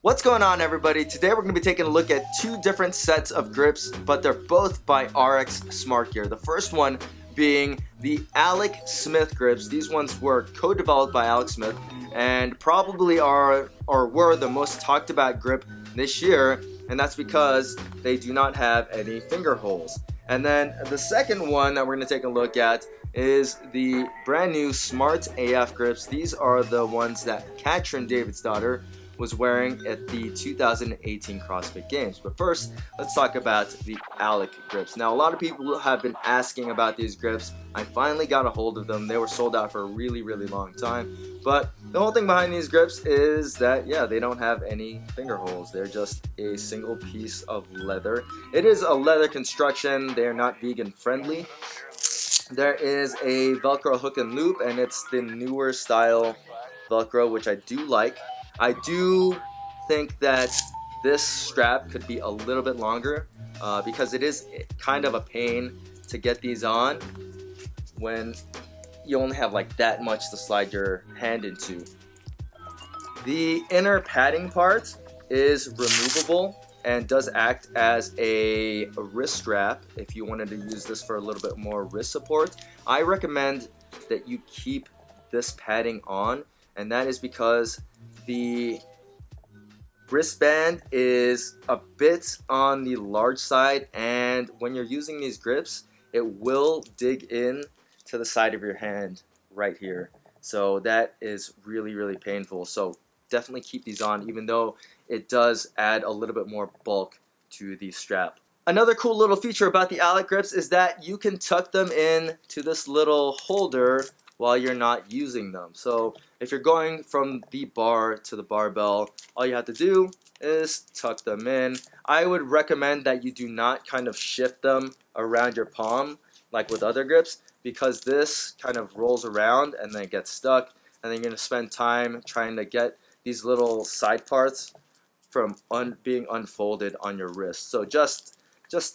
What's going on, everybody? Today we're going to be taking a look at two different sets of grips, but they're both by RX Smart Gear. The first one being the Alec Smith grips. These ones were co-developed by Alec Smith and probably are or were the most talked about grip this year, and that's because they do not have any finger holes. And then the second one that we're going to take a look at is the brand new Smart AF grips. These are the ones that Katrin Davidsdottir was wearing at the 2018 CrossFit Games. But first, let's talk about the Alec grips. Now, a lot of people have been asking about these grips. I finally got a hold of them. They were sold out for a really long time. But the whole thing behind these grips is that, yeah, they don't have any finger holes. They're just a single piece of leather. It is a leather construction. They are not vegan friendly. There is a Velcro hook and loop, and it's the newer style Velcro, which I do like. I do think that this strap could be a little bit longer because it is kind of a pain to get these on when you only have like that much to slide your hand into. The inner padding part is removable and does act as a wrist strap if you wanted to use this for a little bit more wrist support. I recommend that you keep this padding on, and that is because the wristband is a bit on the large side, and when you're using these grips, it will dig in to the side of your hand right here. So that is really painful. So definitely keep these on, even though it does add a little bit more bulk to the strap. Another cool little feature about the Alec grips is that you can tuck them in to this little holder while you're not using them. So if you're going from the bar to the barbell, all you have to do is tuck them in. I would recommend that you do not kind of shift them around your palm like with other grips, because this kind of rolls around and then gets stuck, and then you're going to spend time trying to get these little side parts from being unfolded on your wrist. So just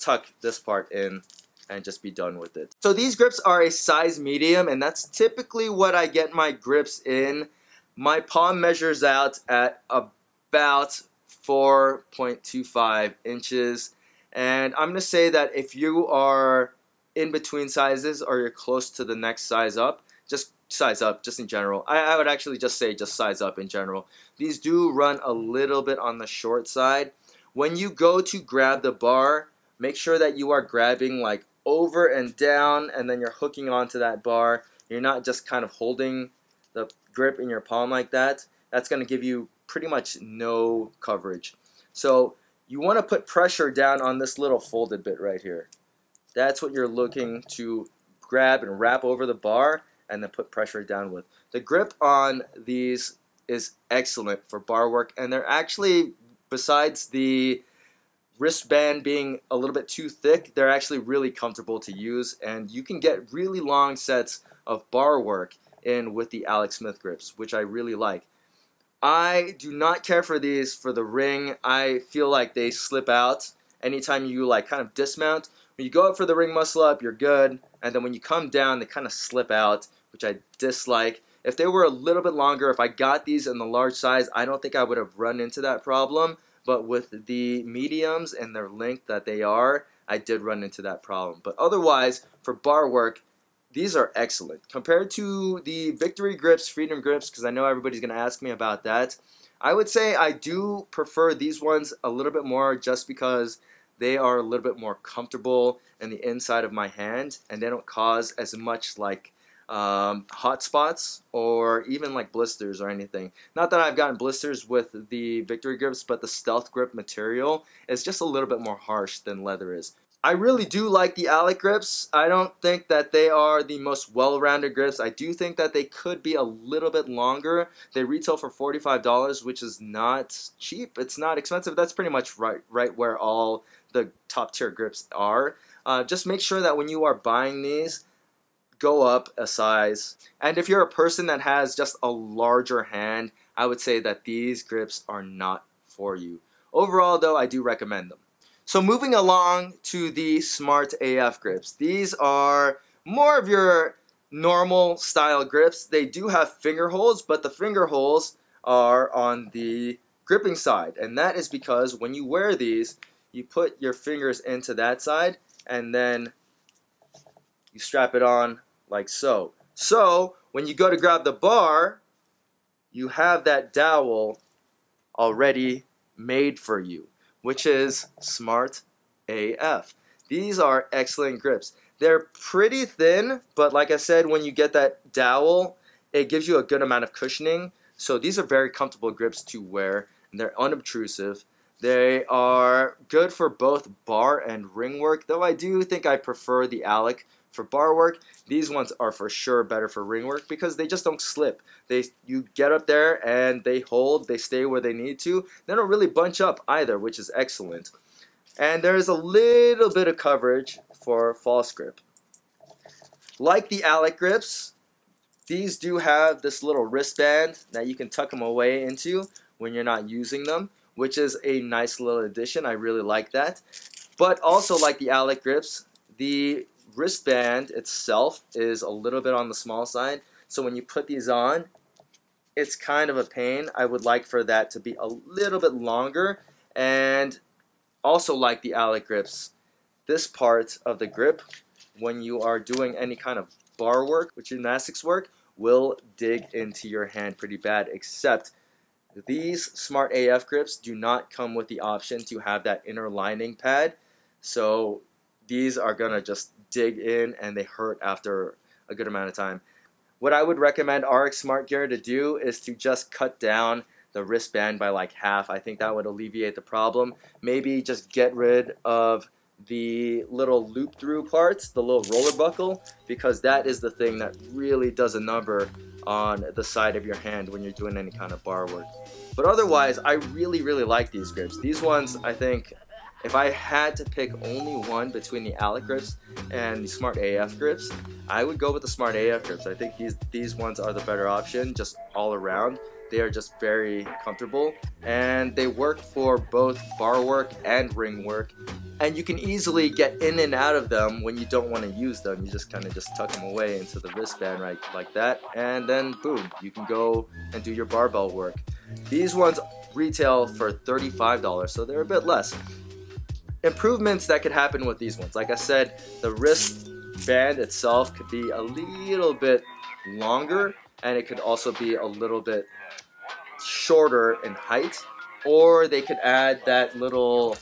tuck this part in and just be done with it. So these grips are a size medium, and that's typically what I get my grips in. My palm measures out at about 4.25 inches, and I'm going to say that if you are in between sizes or you're close to the next size up, just size up just in general. I would actually just say just size up in general. These do run a little bit on the short side. When you go to grab the bar, make sure that you are grabbing like over and down, and then you're hooking onto that bar. You're not just kind of holding the grip in your palm like that. That's going to give you pretty much no coverage. So you want to put pressure down on this little folded bit right here. That's what you're looking to grab and wrap over the bar and then put pressure down with. The grip on these is excellent for bar work, and they're actually, besides the wristband being a little bit too thick, they're actually really comfortable to use, and you can get really long sets of bar work in with the Alec Smith grips, which I really like. I do not care for these for the ring. I feel like they slip out anytime you like kind of dismount. When you go up for the ring muscle up, you're good, and then when you come down, they kind of slip out, which I dislike. If they were a little bit longer, if I got these in the large size, I don't think I would have run into that problem. But with the mediums and their length that they are, I did run into that problem. But otherwise, for bar work, these are excellent. Compared to the Victory Grips, Freedom Grips, because I know everybody's going to ask me about that, I would say I do prefer these ones a little bit more just because they are a little bit more comfortable in the inside of my hand, and they don't cause as much like hot spots or even like blisters or anything. Not that I've gotten blisters with the Victory Grips, but the Stealth Grip material is just a little bit more harsh than leather is. I really do like the Alec grips. I don't think that they are the most well-rounded grips. I do think that they could be a little bit longer. They retail for $45, which is not cheap. It's not expensive. That's pretty much right where all the top tier grips are. Just make sure that when you are buying these, go up a size. And if you're a person that has just a larger hand, I would say that these grips are not for you. Overall though, I do recommend them. So moving along to the Smart AF grips. These are more of your normal style grips. They do have finger holes, but the finger holes are on the gripping side, and that is because when you wear these, you put your fingers into that side and then you strap it on like so. So when you go to grab the bar, you have that dowel already made for you, which is smart AF. These are excellent grips. They're pretty thin, but like I said, when you get that dowel, it gives you a good amount of cushioning. So these are very comfortable grips to wear, and they're unobtrusive. They are good for both bar and ring work, though I do think I prefer the Alec for bar work. These ones are for sure better for ring work because they just don't slip. You get up there and they hold, they stay where they need to. They don't really bunch up either, which is excellent. And there's a little bit of coverage for false grip. Like the Alec Grips, these do have this little wristband that you can tuck them away into when you're not using them, which is a nice little addition. I really like that. But also like the Alec Grips, the wristband itself is a little bit on the small side. So when you put these on, it's kind of a pain. I would like for that to be a little bit longer. And also like the Alec Grips, this part of the grip, when you are doing any kind of bar work, or gymnastics work, will dig into your hand pretty bad, except these Smart AF grips do not come with the option to have that inner lining pad. So these are gonna just dig in and they hurt after a good amount of time. What I would recommend RX Smart Gear to do is to just cut down the wristband by like half. I think that would alleviate the problem. Maybe just get rid of the little loop through parts, the little roller buckle, because that is the thing that really does a number on the side of your hand when you're doing any kind of bar work. But otherwise, I really like these grips. These ones, I think, if I had to pick only one between the Alec Grips and the Smart AF grips, I would go with the Smart AF grips. I think these ones are the better option just all around. They are just very comfortable and they work for both bar work and ring work, and you can easily get in and out of them when you don't want to use them. You just kind of just tuck them away into the wristband right like that, and then boom, you can go and do your barbell work. These ones retail for $35, so they're a bit less. Improvements that could happen with these ones, like I said, the wristband itself could be a little bit longer, and it could also be a little bit shorter in height, or they could add that little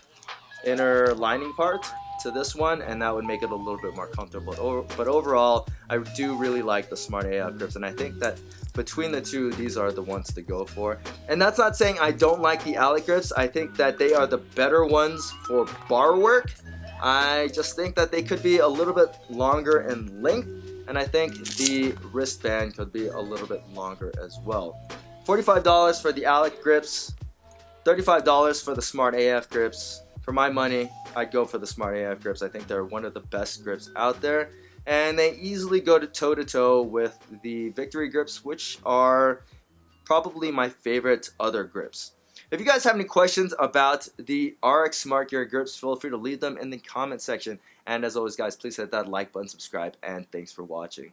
inner lining part to this one, and that would make it a little bit more comfortable. But overall, I do really like the Smart AF grips, and I think that between the two, these are the ones to go for. And that's not saying I don't like the Alec Grips. I think that they are the better ones for bar work. I just think that they could be a little bit longer in length, and I think the wristband could be a little bit longer as well. $45 for the Alec Grips, $35 for the Smart AF Grips. For my money, I'd go for the Smart AF Grips. I think they're one of the best grips out there, and they easily go toe-to-toe with the Victory Grips, which are probably my favorite other grips. If you guys have any questions about the RX Smart Gear grips, feel free to leave them in the comment section. And as always, guys, please hit that like button, subscribe, and thanks for watching.